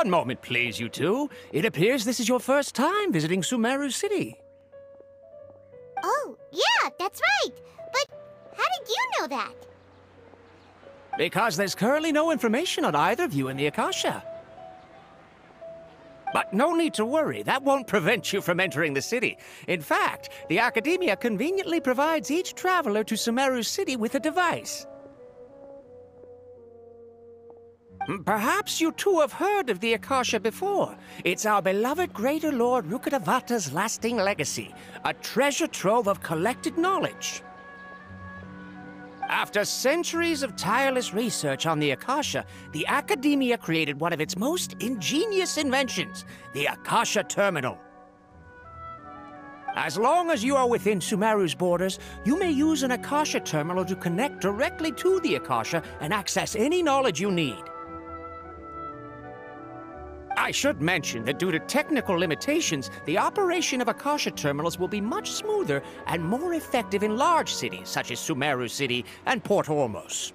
One moment, please, you two. It appears this is your first time visiting Sumeru City. Oh, yeah, that's right. But how did you know that? Because there's currently no information on either of you in the akasha. But no need to worry, that won't prevent you from entering the city. In fact, the akademiya conveniently provides each traveler to Sumeru City with a device. Perhaps you two have heard of the akasha before. It's our beloved Greater Lord Rukkhadevata's lasting legacy, a treasure trove of collected knowledge. After centuries of tireless research on the akasha, the akademiya created one of its most ingenious inventions, the akasha terminal. As long as you are within Sumeru's borders, you may use an akasha terminal to connect directly to the akasha and access any knowledge you need. I should mention that due to technical limitations, the operation of akasha terminals will be much smoother and more effective in large cities such as Sumeru City and Port Ormos.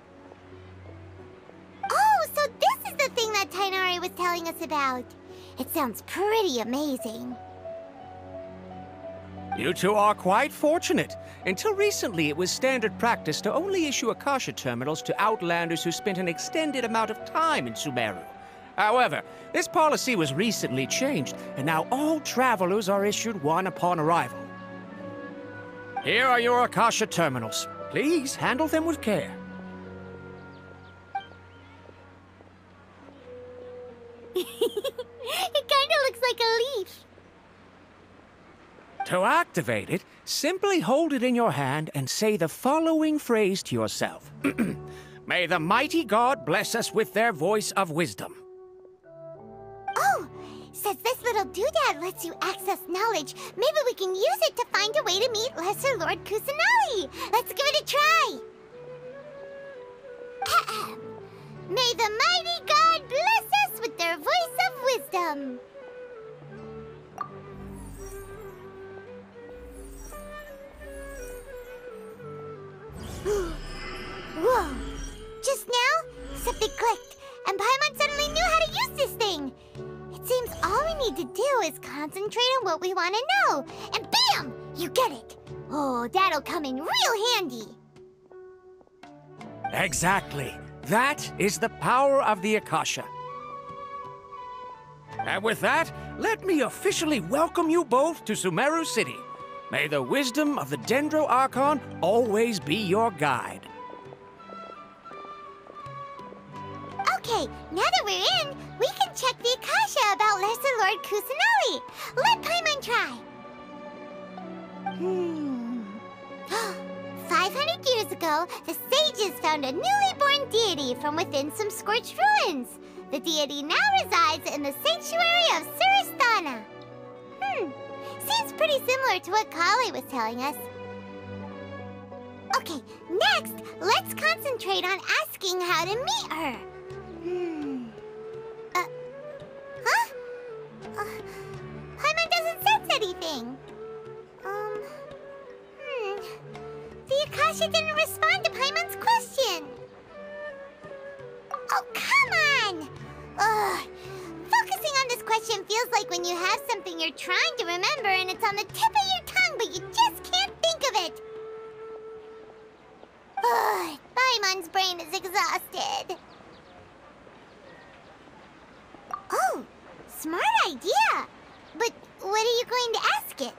Oh, so this is the thing that Tighnari was telling us about. It sounds pretty amazing. You two are quite fortunate. Until recently, it was standard practice to only issue akasha terminals to outlanders who spent an extended amount of time in Sumeru. However, this policy was recently changed, and now all travelers are issued one upon arrival. Here are your akasha terminals. Please handle them with care. It kinda looks like a leaf. To activate it, simply hold it in your hand and say the following phrase to yourself. May the mighty God bless us with their voice of wisdom. Oh, since this little doodad lets you access knowledge, maybe we can use it to find a way to meet Lesser Lord Kusanali. Let's give it a try. May the mighty God bless us with their voice of wisdom. Whoa! Just now, something clicked, and Paimon suddenly knew how to use this thing. It seems all we need to do is concentrate on what we want to know, and bam! You get it. Oh, that'll come in real handy. Exactly. That is the power of the akasha. And with that, let me officially welcome you both to Sumeru City. May the wisdom of the Dendro Archon always be your guide. Okay, now that we're in, we can check the akasha about Lesser Lord Kusanali. Let Paimon try. 500 years ago, the sages found a newly born deity from within some scorched ruins. The deity now resides in the sanctuary of Surasthana. Seems pretty similar to what Collei was telling us. Okay, next, let's concentrate on asking how to meet her. Paimon doesn't sense anything. The akasha didn't respond to Paimon's question. Oh, come on! Ugh. Focusing on this question feels like when you have something you're trying to remember and it's on the tip of your tongue, but you just can't think of it. Ugh, Paimon's brain is exhausted. Oh, smart idea. But what are you going to ask it?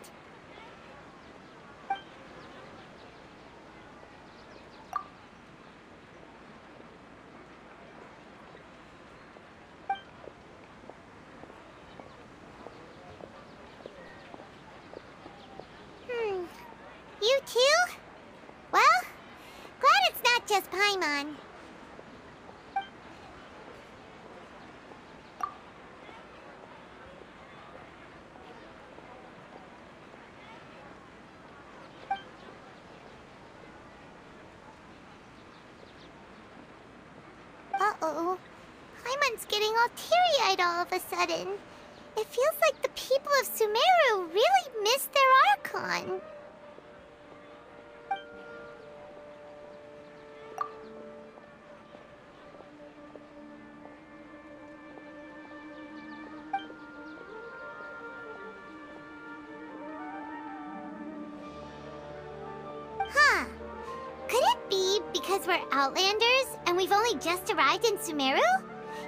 You too? Well, glad it's not just Paimon. Uh-oh. Paimon's getting all teary-eyed all of a sudden. It feels like the people of Sumeru really miss their Archon. because we're Outlanders and we've only just arrived in Sumeru?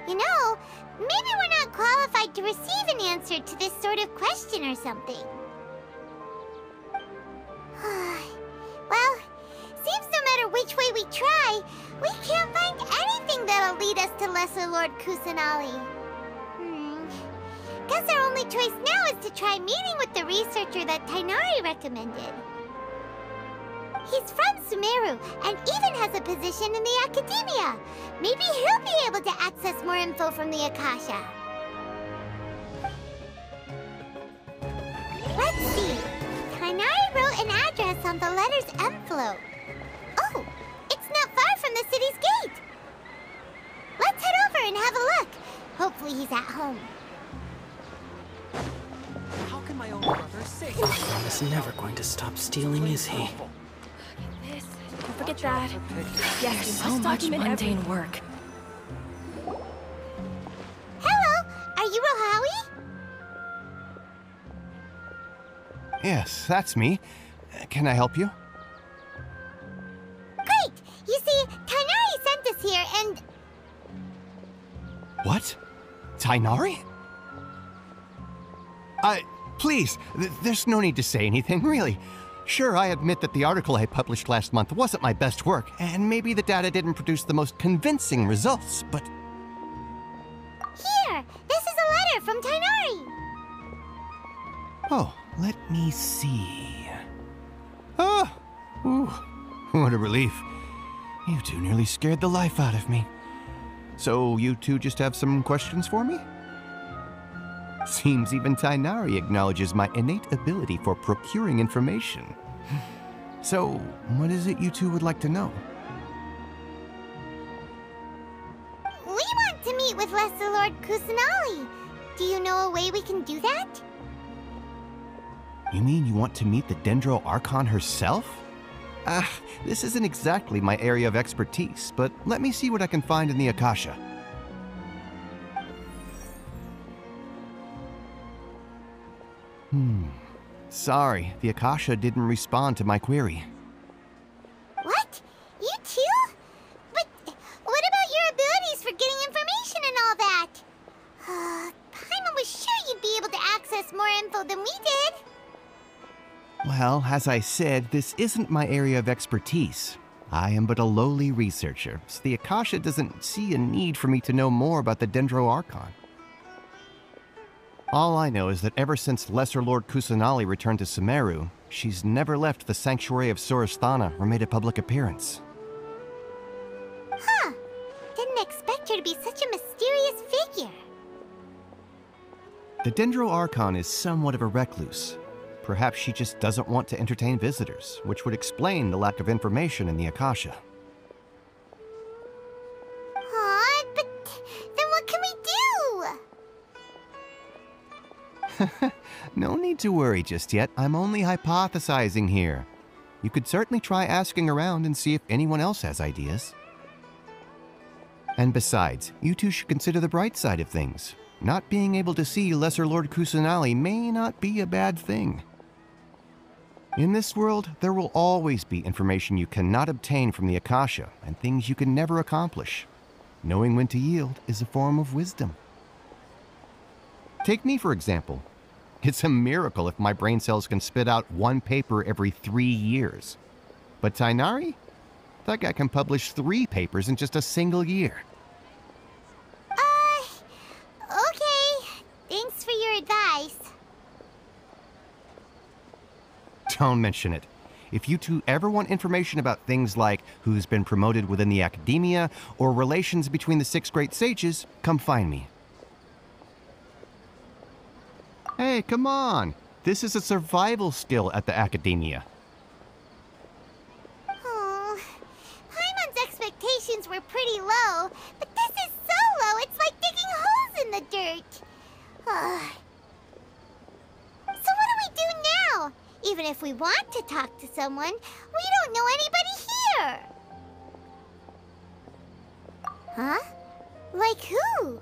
You know, maybe we're not qualified to receive an answer to this sort of question or something. Well, seems no matter which way we try, we can't find anything that'll lead us to Lesser Lord Kusanali. Guess our only choice now is to try meeting with the researcher that Tighnari recommended. He's from Sumeru and even has a position in the akademiya. Maybe he'll be able to access more info from the akasha. Let's see. Tighnari wrote an address on the letter's envelope. Oh, it's not far from the city's gate. Let's head over and have a look. Hopefully he's at home. How can my own brother say? He's never going to stop stealing, is he? This. Don't forget that. Yes, So much mundane work. Hello, are you Rohawi? Yes, that's me. Can I help you? Great! You see, Tighnari sent us here and... What? Tighnari? Please, there's no need to say anything, really. Sure, I admit that the article I published last month wasn't my best work, and maybe the data didn't produce the most convincing results, but... Here! This is a letter from Tighnari! Oh, let me see... Oh! Ooh, what a relief. You two nearly scared the life out of me. So, you two just have some questions for me? Seems even Tighnari acknowledges my innate ability for procuring information. So, what is it you two would like to know? We want to meet with Lesser Lord Kusanali. Do you know a way we can do that? You mean you want to meet the Dendro Archon herself? This isn't exactly my area of expertise, but let me see what I can find in the akasha. Sorry, the akasha didn't respond to my query. What? You too? But what about your abilities for getting information and all that? Paimon was sure you'd be able to access more info than we did. Well, as I said, this isn't my area of expertise. I am but a lowly researcher, so the akasha doesn't see a need for me to know more about the Dendro Archon. All I know is that ever since Lesser Lord Kusanali returned to Sumeru, she's never left the sanctuary of Surasthana or made a public appearance. Huh. Didn't expect her to be such a mysterious figure. The Dendro Archon is somewhat of a recluse. Perhaps she just doesn't want to entertain visitors, which would explain the lack of information in the akasha. Aw, but then what can we do? No need to worry just yet. I'm only hypothesizing here. You could certainly try asking around and see if anyone else has ideas. And besides, you two should consider the bright side of things. Not being able to see Lesser Lord Kusanali may not be a bad thing. In this world, there will always be information you cannot obtain from the akasha and things you can never accomplish. Knowing when to yield is a form of wisdom. Take me, for example. It's a miracle if my brain cells can spit out one paper every 3 years. But Tighnari? That guy can publish 3 papers in just a single year. Okay. Thanks for your advice. Don't mention it. If you two ever want information about things like who's been promoted within the akademiya or relations between the 6 great sages, come find me. Hey, come on! This is a survival skill at the akademiya. Oh, Paimon's expectations were pretty low, but this is so low it's like digging holes in the dirt. So what do we do now? Even if we want to talk to someone, we don't know anybody here. Huh? Like who?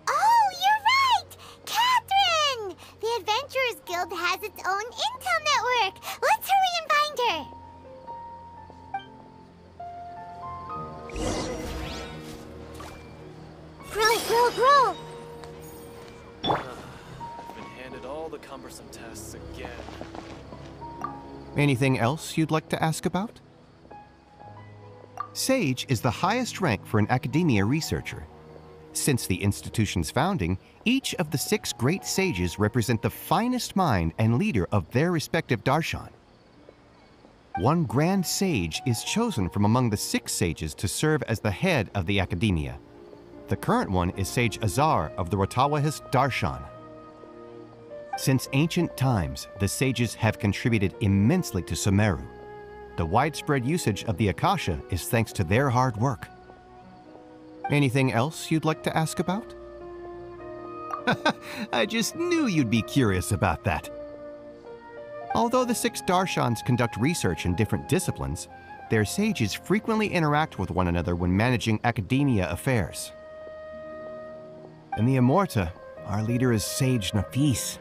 Oh, you're right! Catherine! The Adventurers Guild has its own intel network. Let's hurry and find her. the cumbersome tests again. Anything else you'd like to ask about? Sage is the highest rank for an academia researcher. Since the institution's founding, each of the 6 great sages represent the finest mind and leader of their respective darshan. One grand sage is chosen from among the 6 sages to serve as the head of the akademiya. The current one is Sage Azar of the Rotawahist darshan. Since ancient times, the sages have contributed immensely to Sumeru. The widespread usage of the akasha is thanks to their hard work. Anything else you'd like to ask about? I just knew you'd be curious about that. Although the 6 darshans conduct research in different disciplines, their sages frequently interact with one another when managing akademiya affairs. In the Amorta, our leader is Sage Nafis.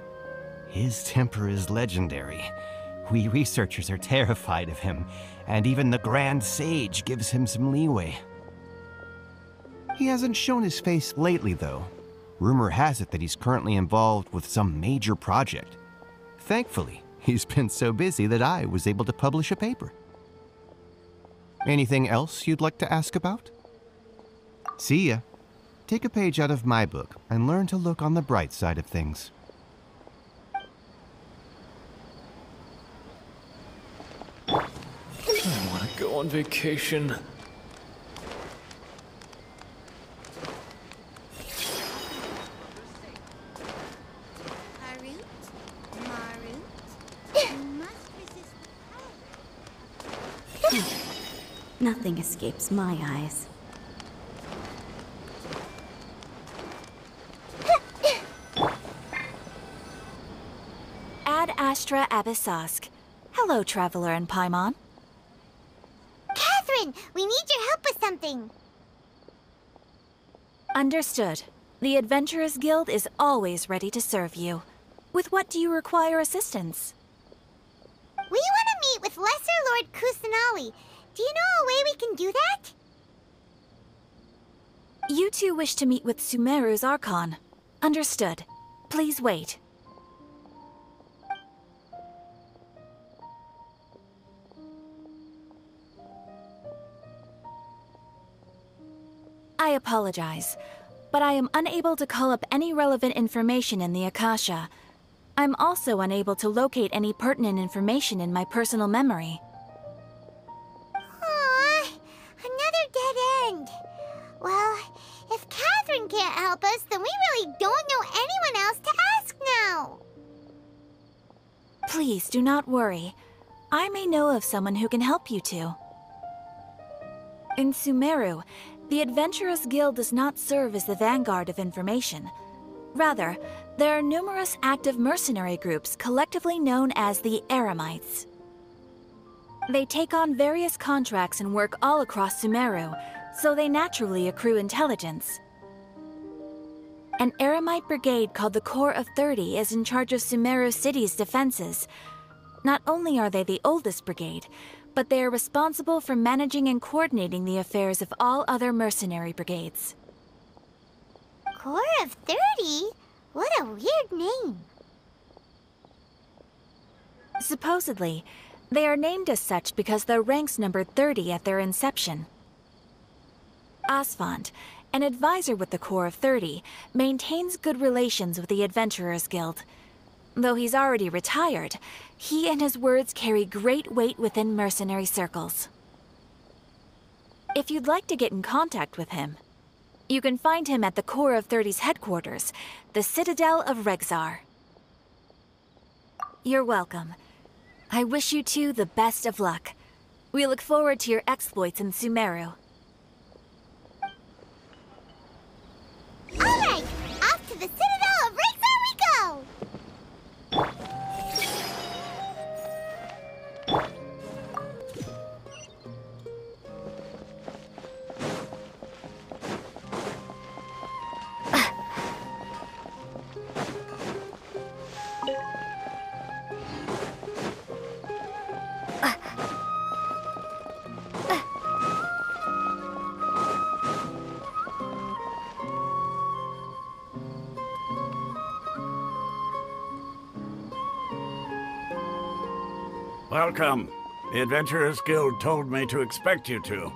His temper is legendary. We researchers are terrified of him, and even the Grand Sage gives him some leeway. He hasn't shown his face lately, though. Rumor has it that he's currently involved with some major project. Thankfully, he's been so busy that I was able to publish a paper. Anything else you'd like to ask about? See ya. Take a page out of my book and learn to look on the bright side of things. I want to go on vacation. Nothing escapes my eyes. Ad Astra Abyssask. Hello, Traveler and Paimon. Catherine, we need your help with something. Understood. The Adventurers Guild is always ready to serve you. With what do you require assistance? We want to meet with Lesser Lord Kusanali. Do you know a way we can do that? You two wish to meet with Sumeru's Archon. Understood. Please wait. I apologize, but I am unable to call up any relevant information in the Akasha. I'm also unable to locate any pertinent information in my personal memory. Aww, another dead end. Well, if Catherine can't help us, then we really don't know anyone else to ask now. Please do not worry. I may know of someone who can help you two. In Sumeru, the Adventurers Guild does not serve as the vanguard of information. Rather, there are numerous active mercenary groups collectively known as the Eremites. They take on various contracts and work all across Sumeru, so they naturally accrue intelligence. An Eremite brigade called the Corps of 30 is in charge of Sumeru City's defenses. Not only are they the oldest brigade, but they are responsible for managing and coordinating the affairs of all other mercenary brigades. Corps of 30? What a weird name. Supposedly, they are named as such because their ranks numbered 30 at their inception. Asfand, an advisor with the Corps of 30, maintains good relations with the Adventurers Guild. Though he's already retired, he and his words carry great weight within mercenary circles. If you'd like to get in contact with him, you can find him at the Corps of 30's headquarters, the Citadel of Regzar. You're welcome. I wish you two the best of luck. We look forward to your exploits in Sumeru. Alright, off to the Citadel of Regzar we go! Welcome. The Adventurers Guild told me to expect you two.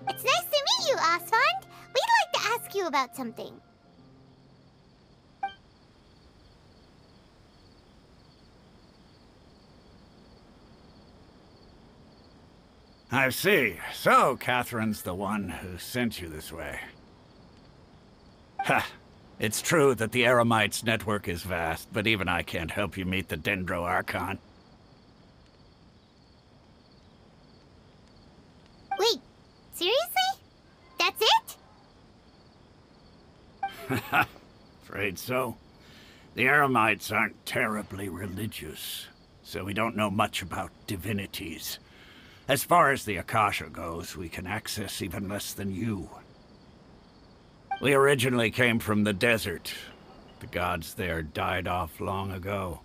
It's nice to meet you, Osfond. We'd like to ask you about something. I see. So, Catherine's the one who sent you this way. Ha! It's true that the Eremites' network is vast, but even I can't help you meet the Dendro Archon. Wait, seriously? That's it? Afraid so. The Eremites aren't terribly religious, so we don't know much about divinities. As far as the akasha goes, we can access even less than you. We originally came from the desert. The gods there died off long ago.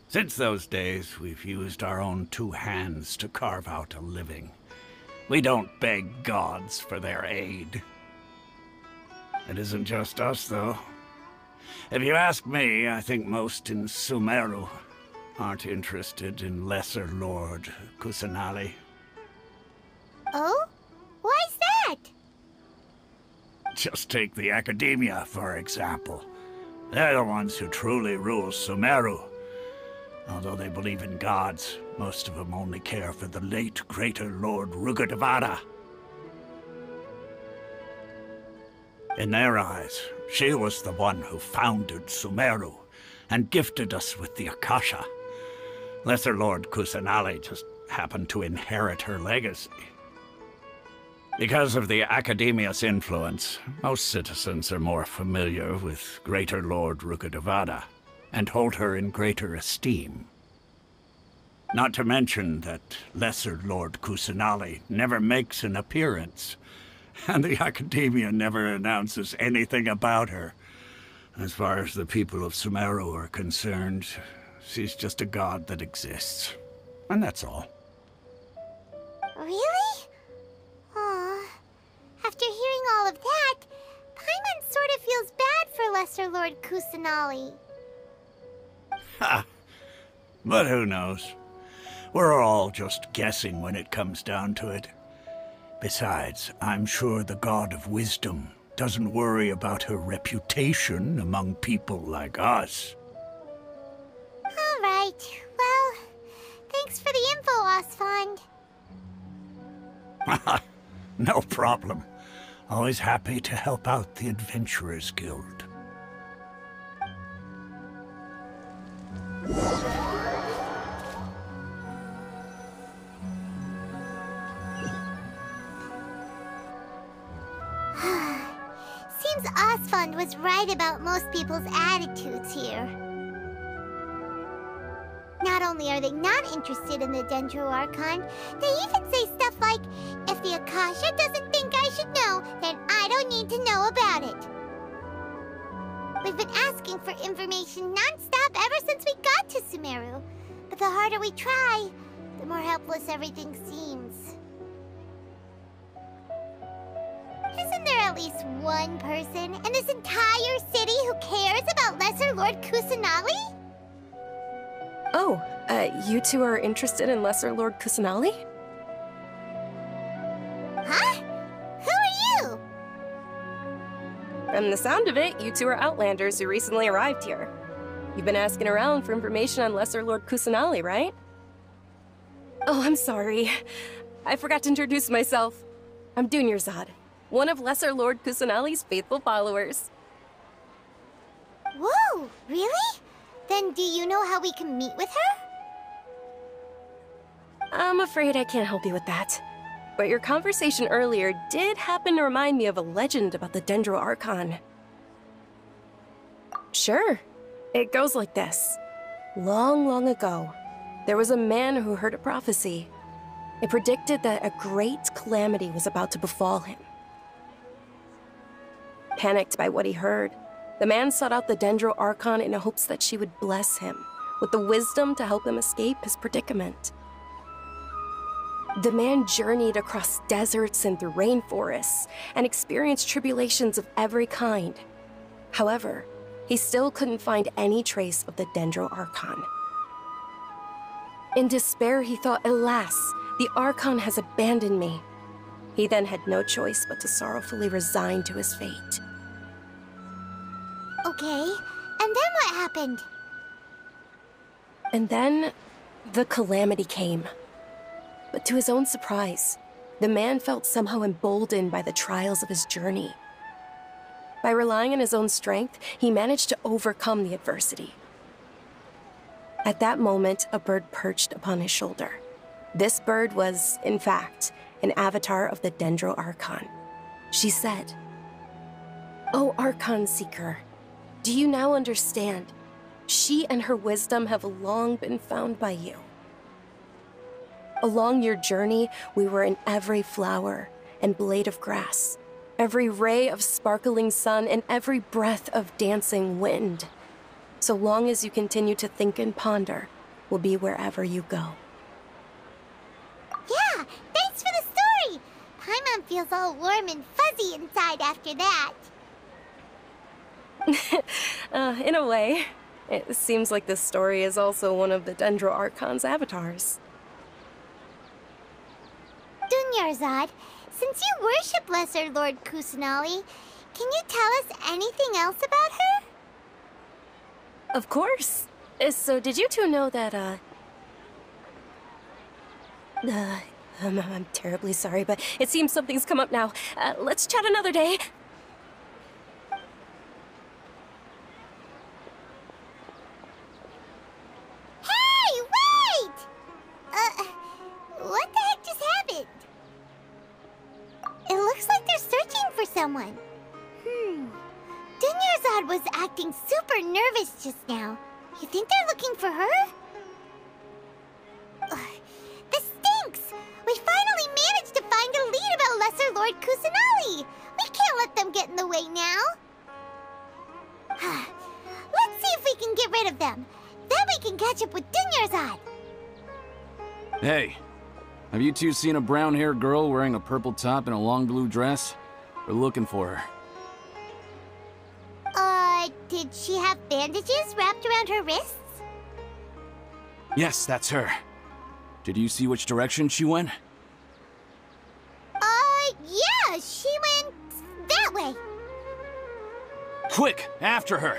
Since those days, we've used our own two hands to carve out a living. We don't beg gods for their aid. It isn't just us, though. If you ask me, I think most in Sumeru aren't interested in Lesser Lord Kusanali. Oh? Why's that? Just take the Akademiya, for example. They're the ones who truly rule Sumeru. Although they believe in gods, most of them only care for the late greater Lord Rukkhadevata. In their eyes, she was the one who founded Sumeru and gifted us with the akasha. Lesser Lord Kusanali just happened to inherit her legacy. Because of the Akademiya's influence, most citizens are more familiar with Greater Lord Rukkhadevata and hold her in greater esteem. Not to mention that Lesser Lord Kusanali never makes an appearance, and the Akademiya never announces anything about her. As far as the people of Sumeru are concerned, she's just a god that exists. And that's all. Really? Aw. After hearing all of that, Paimon sort of feels bad for Lesser Lord Kusanali. Ha! But who knows? We're all just guessing when it comes down to it. Besides, I'm sure the God of Wisdom doesn't worry about her reputation among people like us. All right. Well, thanks for the info, Osfond. No problem. Always happy to help out the Adventurers Guild. Seems Osfond was right about most people's attitudes here. Not only are they not interested in the Dendro Archon, they even say stuff like, if the Akasha doesn't think I should know, then I don't need to know about it. We've been asking for information non-stop ever since we got to Sumeru. But the harder we try, the more helpless everything seems. Isn't there at least one person in this entire city who cares about Lesser Lord Kusanali? Oh, you two are interested in Lesser Lord Kusanali? Huh? Who are you? From the sound of it, you two are Outlanders who recently arrived here. You've been asking around for information on Lesser Lord Kusanali, right? Oh, I'm sorry. I forgot to introduce myself. I'm Dunyarzad, one of Lesser Lord Kusanali's faithful followers. Whoa, really? Then do you know how we can meet with her? I'm afraid I can't help you with that. But your conversation earlier did happen to remind me of a legend about the Dendro Archon. Sure. It goes like this. Long, long ago, there was a man who heard a prophecy. It predicted that a great calamity was about to befall him. Panicked by what he heard, the man sought out the Dendro Archon in hopes that she would bless him with the wisdom to help him escape his predicament. The man journeyed across deserts and through rainforests and experienced tribulations of every kind. However, he still couldn't find any trace of the Dendro Archon. In despair, he thought, alas, the Archon has abandoned me. He then had no choice but to sorrowfully resign to his fate. Okay, and then what happened? And then, the calamity came. But to his own surprise, the man felt somehow emboldened by the trials of his journey. By relying on his own strength, he managed to overcome the adversity. At that moment, a bird perched upon his shoulder. This bird was, in fact, an avatar of the Dendro Archon. She said, "O Archon Seeker, do you now understand? She and her wisdom have long been found by you. Along your journey, we were in every flower and blade of grass, every ray of sparkling sun, and every breath of dancing wind. So long as you continue to think and ponder, we'll be wherever you go." Yeah, thanks for the story! Paimon feels all warm and fuzzy inside after that. In a way. It seems like this story is also one of the Dendro Archon's avatars. Dunyarzad, since you worship Lesser Lord Kusanali, can you tell us anything else about her? Of course. So did you two know that, I'm terribly sorry, but it seems something's come up now. Let's chat another day. Hey, wait! What the heck just happened? It looks like they're searching for someone. Dunyarzad was acting super nervous just now. You think they're looking for her? This stinks! We finally managed to find a lead about Lesser Lord Kusanali! We can't let them get in the way now! Let's see if we can get rid of them. Then we can catch up with Dunyarzad! Hey, have you two seen a brown-haired girl wearing a purple top and a long blue dress? We're looking for her. Did she have bandages wrapped around her wrists? Yes, that's her. Did you see which direction she went? Yeah, she went that way. Quick, after her!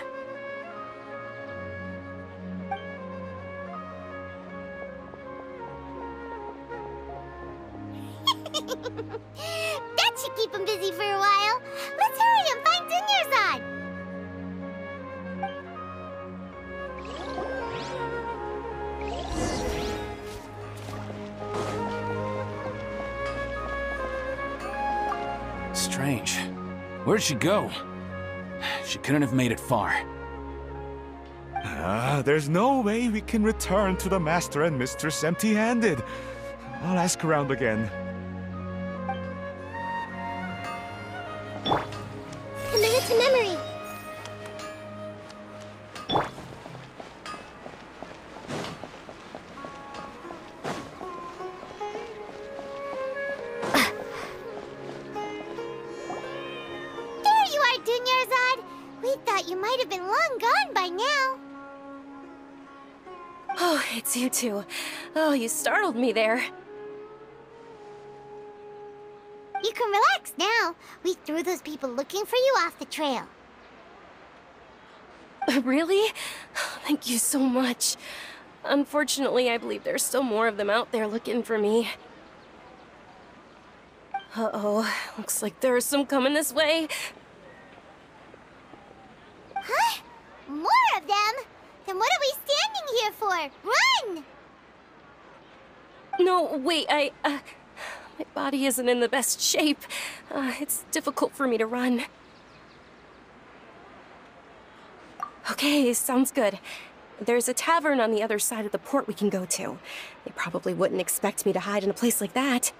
That should keep him busy for a while. Let's hurry and find Dunyarzad! Strange. Where'd she go? She couldn't have made it far. There's no way we can return to the Master and Mistress empty-handed. I'll ask around again. Commit it to memory. There you are, Dunyarzad. We thought you might have been long gone by now. Oh, it's you two. Oh, you startled me there. You can relax now. We threw those people looking for you off the trail. Really? Thank you so much. Unfortunately, I believe there's still more of them out there looking for me. Uh-oh, looks like there are some coming this way. Huh? More of them? Then what are we standing here for? Run! No, wait, my body isn't in the best shape. It's difficult for me to run. Okay, sounds good. There's a tavern on the other side of the port we can go to. They probably wouldn't expect me to hide in a place like that.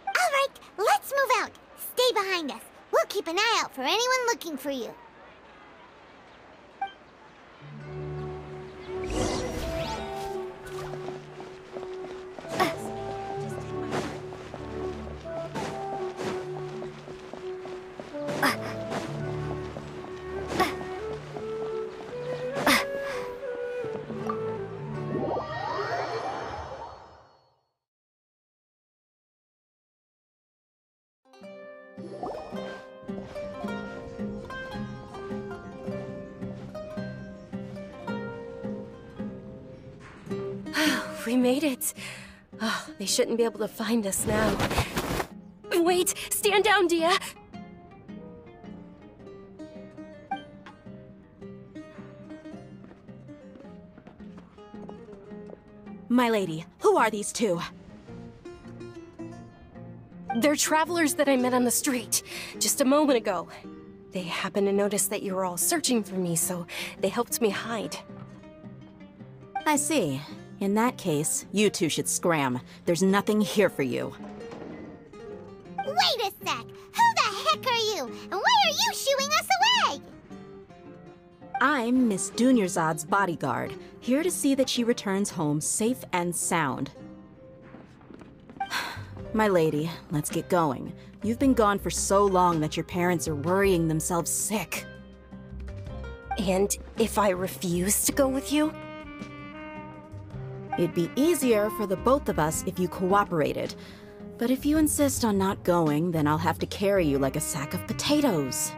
All right, let's move out. Stay behind us. We'll keep an eye out for anyone looking for you. We made it. Oh, they shouldn't be able to find us now. Wait! Stand down, Dehya! My lady, who are these two? They're travelers that I met on the street just a moment ago. They happened to notice that you were all searching for me, so they helped me hide. I see. In that case, you two should scram. There's nothing here for you. Wait a sec! Who the heck are you? And why are you shooing us away? I'm Miss Dunyarzad's bodyguard, here to see that she returns home safe and sound. My lady, let's get going. You've been gone for so long that your parents are worrying themselves sick. And if I refuse to go with you? It'd be easier for the both of us if you cooperated. But if you insist on not going, then I'll have to carry you like a sack of potatoes.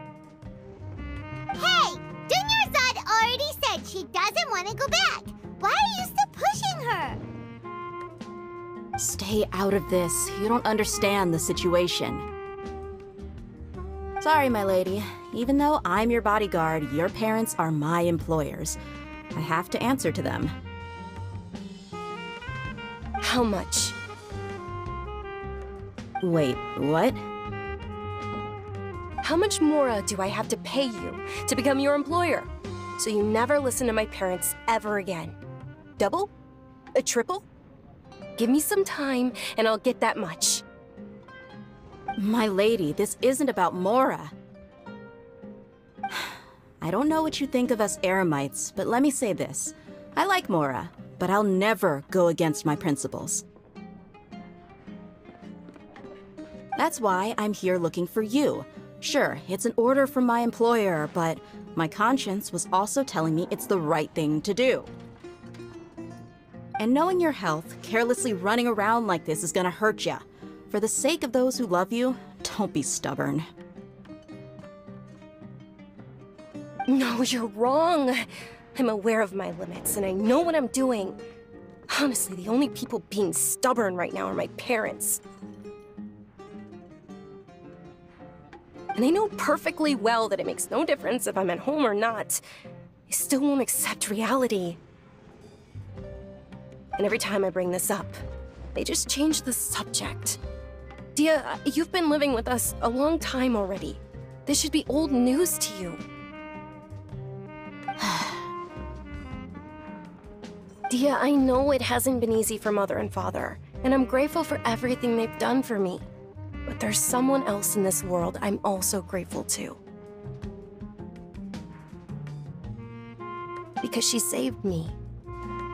Hey! Dunyarzad already said she doesn't want to go back. Why are you still pushing her? Stay out of this. You don't understand the situation. Sorry, my lady. Even though I'm your bodyguard, your parents are my employers. I have to answer to them. How much? Wait, what? How much more do I have to pay you to become your employer? So you never listen to my parents ever again. Double? A triple? Give me some time and I'll get that much. My lady, this isn't about Mora. I don't know what you think of us eremites, but let me say this. I like Mora, but I'll never go against my principles. That's why I'm here looking for you. Sure, it's an order from my employer, but my conscience was also telling me it's the right thing to do. And knowing your health, carelessly running around like this is gonna hurt ya. For the sake of those who love you, don't be stubborn. No, you're wrong. I'm aware of my limits, and I know what I'm doing. Honestly, the only people being stubborn right now are my parents. And I know perfectly well that it makes no difference if I'm at home or not. They still won't accept reality. And every time I bring this up, they just change the subject. Dehya, you've been living with us a long time already. This should be old news to you. Dehya, I know it hasn't been easy for Mother and Father, and I'm grateful for everything they've done for me. But there's someone else in this world I'm also grateful to. Because she saved me.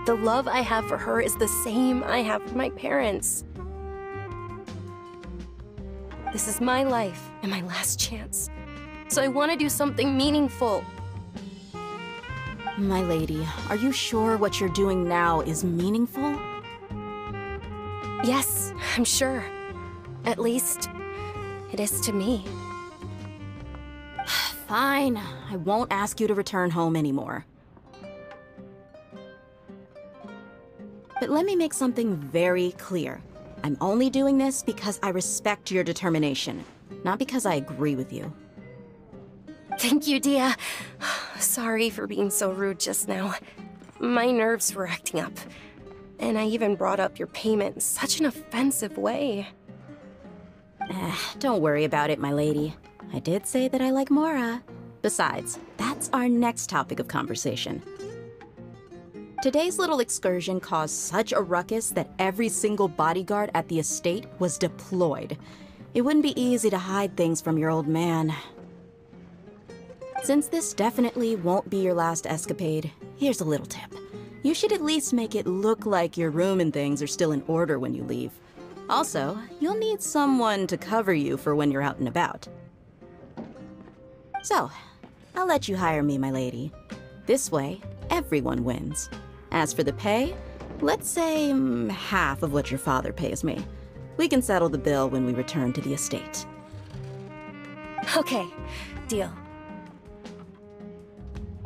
The love I have for her is the same I have for my parents. This is my life and my last chance. So I want to do something meaningful. My lady, are you sure what you're doing now is meaningful? Yes, I'm sure. At least, it is to me. Fine. I won't ask you to return home anymore. But let me make something very clear. I'm only doing this because I respect your determination, not because I agree with you. Thank you, Dehya. Sorry for being so rude just now. My nerves were acting up. And I even brought up your payment in such an offensive way. Don't worry about it, my lady. I did say that I like Mora. Besides, that's our next topic of conversation. Today's little excursion caused such a ruckus that every single bodyguard at the estate was deployed. It wouldn't be easy to hide things from your old man. Since this definitely won't be your last escapade, here's a little tip. You should at least make it look like your room and things are still in order when you leave. Also, you'll need someone to cover you for when you're out and about. So, I'll let you hire me, my lady. This way, everyone wins. As for the pay, let's say half of what your father pays me. We can settle the bill when we return to the estate. Okay, deal.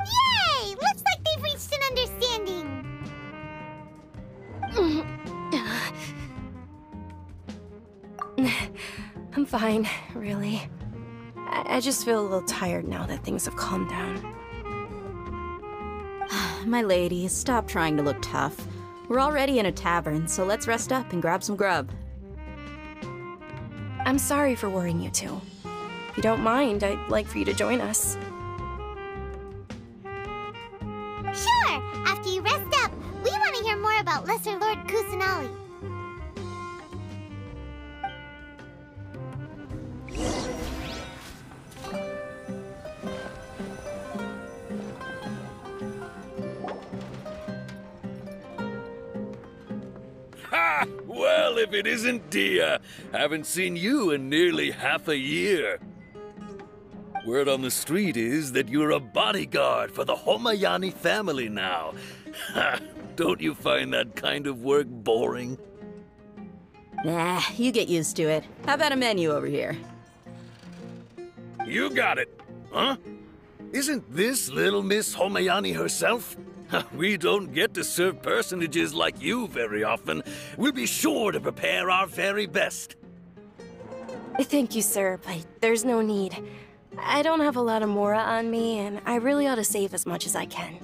Yay! Looks like they've reached an understanding. fine, really. I just feel a little tired now that things have calmed down. My lady, stop trying to look tough. We're already in a tavern, so let's rest up and grab some grub. I'm sorry for worrying you two. If you don't mind, I'd like for you to join us. Sure! After you rest up, we want to hear more about Lesser Lord Kusanali. Ha! Well, if it isn't Dehya, haven't seen you in nearly half a year. Word on the street is that you're a bodyguard for the Homayani family now. Ha! Don't you find that kind of work boring? Nah, you get used to it. How about a menu over here? You got it. Huh? Isn't this little Miss Homayani herself? We don't get to serve personages like you very often. We'll be sure to prepare our very best. Thank you, sir, but there's no need. I don't have a lot of mora on me, and I really ought to save as much as I can.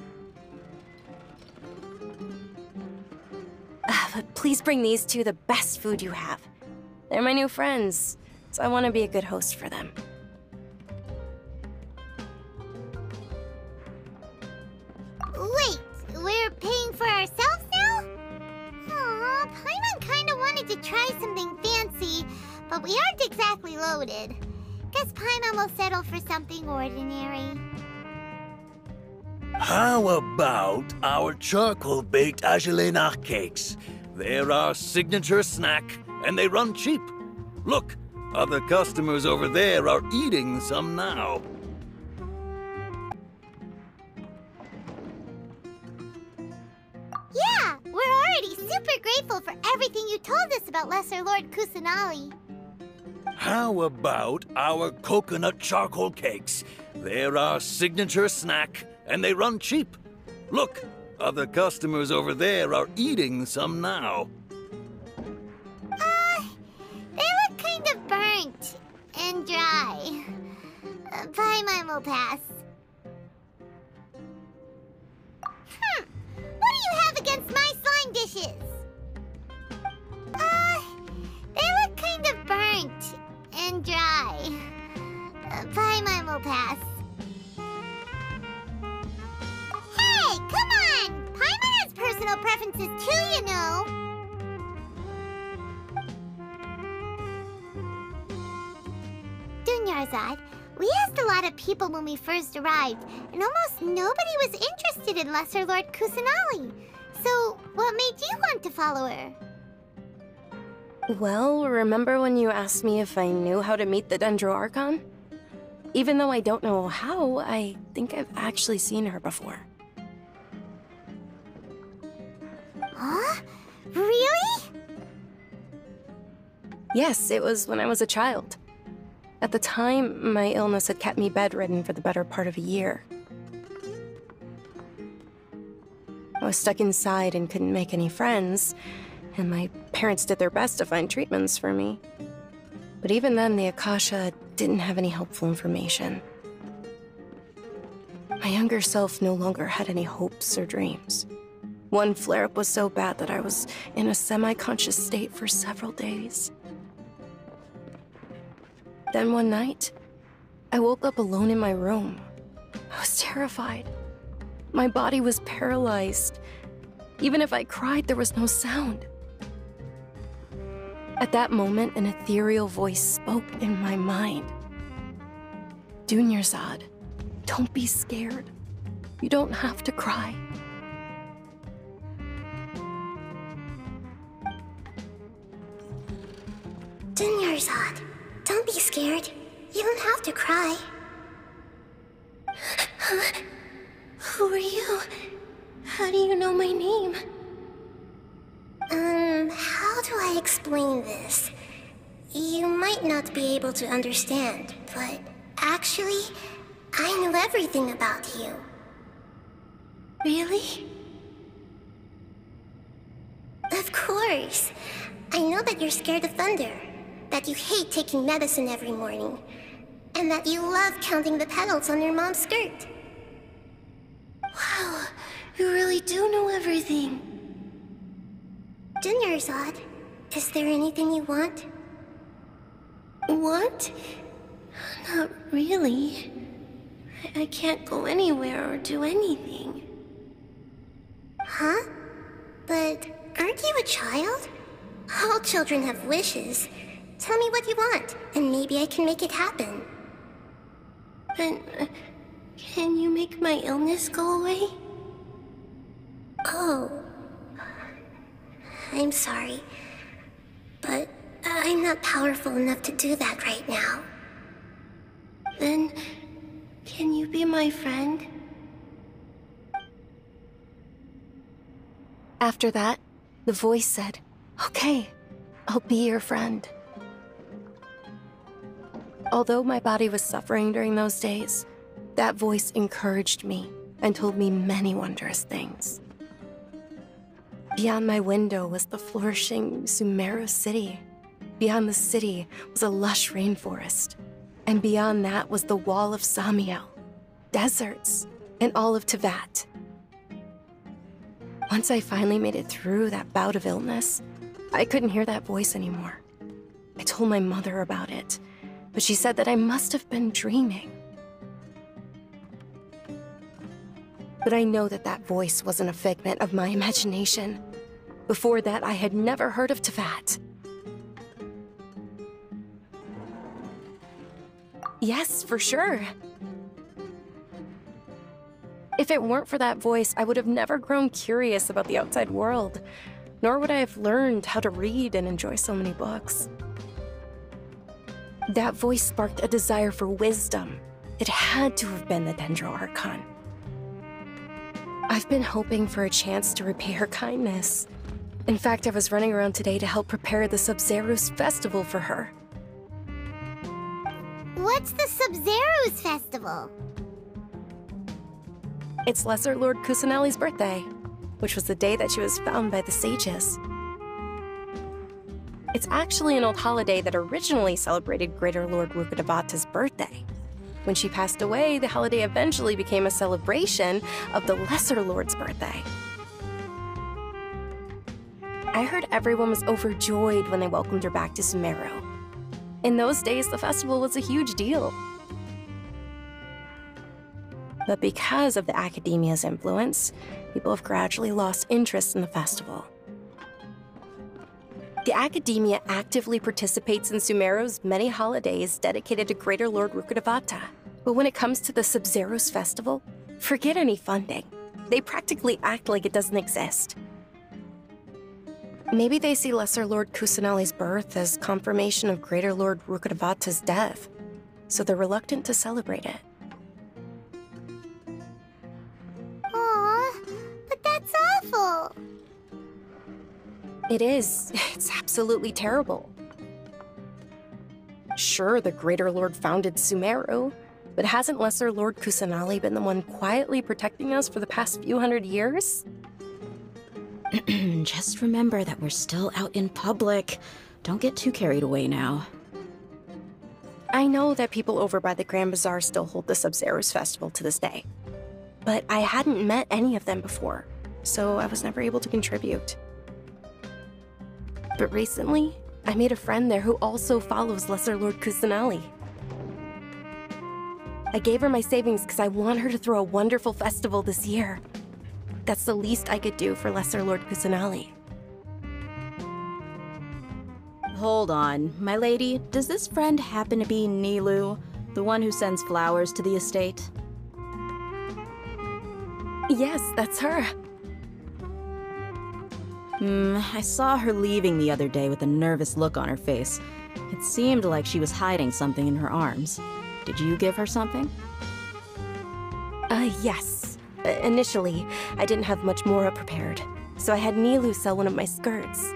But please bring these two the best food you have. They're my new friends, so I want to be a good host for them. Wait, we're paying for ourselves now? Aw, Paimon kinda wanted to try something fancy, but we aren't exactly loaded. Guess Paimon will settle for something ordinary. How about our charcoal-baked agelena cakes? They're our signature snack, and they run cheap. Look, other customers over there are eating some now. Yeah, we're already super grateful for everything you told us about Lesser Lord Kusanali. How about our coconut charcoal cakes? They're our signature snack, and they run cheap. Look, other customers over there are eating some now. They look kind of burnt and dry. Paimon will pass. What do you have against my slime dishes? They look kind of burnt and dry. Paimon will pass. Hey, come on! Paimon has personal preferences too, you know. Dunyarzad, we asked a lot of people when we first arrived, and almost nobody was interested in Lesser Lord Kusanali. So, what made you want to follow her? Well, remember when you asked me if I knew how to meet the Dendro Archon? Even though I don't know how, I think I've actually seen her before. Huh? Really? Yes, it was when I was a child. At the time, my illness had kept me bedridden for the better part of a year. I was stuck inside and couldn't make any friends, and my parents did their best to find treatments for me. But even then, the akasha didn't have any helpful information. My younger self no longer had any hopes or dreams. One flare-up was so bad that I was in a semi-conscious state for several days. Then one night, I woke up alone in my room. I was terrified. My body was paralyzed. Even if I cried, there was no sound. At that moment, an ethereal voice spoke in my mind. Dunyarzad, don't be scared. You don't have to cry. Dunyarzad, don't be scared. You don't have to cry. Huh? Who are you? How do you know my name? How do I explain this? You might not be able to understand, but actually, I know everything about you. Really? Of course. I know that you're scared of thunder. that you hate taking medicine every morning, and that you love counting the petals on your mom's skirt. Wow, you really do know everything. Dunyarzad, is there anything you want? Want? Not really. I can't go anywhere or do anything. Huh? But aren't you a child? All children have wishes. Tell me what you want, and maybe I can make it happen. But can you make my illness go away? Oh. I'm sorry. But I'm not powerful enough to do that right now. Then, can you be my friend? After that, the voice said, "Okay, I'll be your friend." Although my body was suffering during those days, that voice encouraged me and told me many wondrous things. Beyond my window was the flourishing Sumeru city. Beyond the city was a lush rainforest. And beyond that was the wall of Samiel, deserts, and all of Teyvat. Once I finally made it through that bout of illness, I couldn't hear that voice anymore. I told my mother about it, but she said that I must have been dreaming. But I know that that voice wasn't a figment of my imagination. Before that, I had never heard of Teyvat. Yes, for sure. If it weren't for that voice, I would have never grown curious about the outside world, nor would I have learned how to read and enjoy so many books. That voice sparked a desire for wisdom. It had to have been the Dendro Archon. I've been hoping for a chance to repay her kindness. In fact, I was running around today to help prepare the Sub-Zerus festival for her. What's the Sub-Zerus festival? It's Lesser Lord Kusanali's birthday, which was the day that she was found by the sages. It's actually an old holiday that originally celebrated Greater Lord Rukkhadevata's birthday. When she passed away, the holiday eventually became a celebration of the Lesser Lord's birthday. I heard everyone was overjoyed when they welcomed her back to Sumeru. In those days, the festival was a huge deal. But because of the akademiya's influence, people have gradually lost interest in the festival. The akademiya actively participates in Sumeru's many holidays dedicated to Greater Lord Rukkhadevata. But when it comes to the Sub-Zerus festival, forget any funding. They practically act like it doesn't exist. Maybe they see Lesser Lord Kusanali's birth as confirmation of Greater Lord Rukkhadevata's death, so they're reluctant to celebrate it. Aw, but that's awful. It is. It's absolutely terrible. Sure, the Greater Lord founded Sumeru, but hasn't Lesser Lord Kusanali been the one quietly protecting us for the past few hundred years? Just remember that we're still out in public. Don't get too carried away now. I know that people over by the Grand Bazaar still hold the Sub-Zerus festival to this day, but I hadn't met any of them before, so I was never able to contribute. But recently, I made a friend there who also follows Lesser Lord Kusanali. I gave her my savings because I want her to throw a wonderful festival this year. That's the least I could do for Lesser Lord Kusanali. Hold on, my lady. Does this friend happen to be Nilou, the one who sends flowers to the estate? Yes, that's her. I saw her leaving the other day with a nervous look on her face. It seemed like she was hiding something in her arms. Did you give her something? Yes. Initially, I didn't have much more prepared, so I had Nilou sell one of my skirts.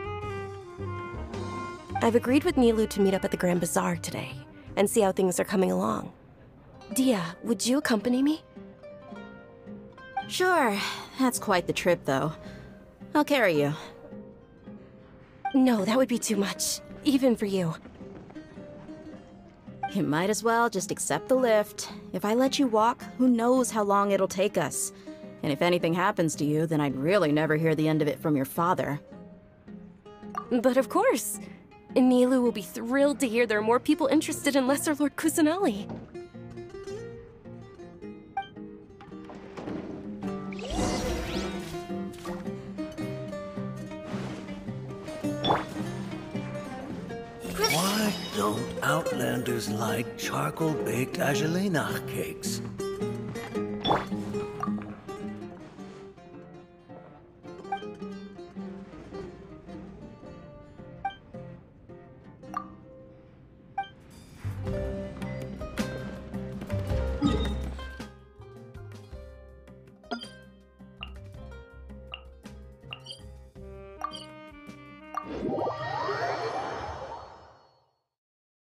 I've agreed with Nilou to meet up at the Grand Bazaar today, and see how things are coming along. Dehya, would you accompany me? Sure. That's quite the trip, though. I'll carry you. No, that would be too much, even for you. You might as well just accept the lift. If I let you walk, who knows how long it'll take us. And if anything happens to you, then I'd really never hear the end of it from your father. But of course! Nilu will be thrilled to hear there are more people interested in Lesser Lord Kusanali. Why don't Outlanders like charcoal-baked agelenach cakes?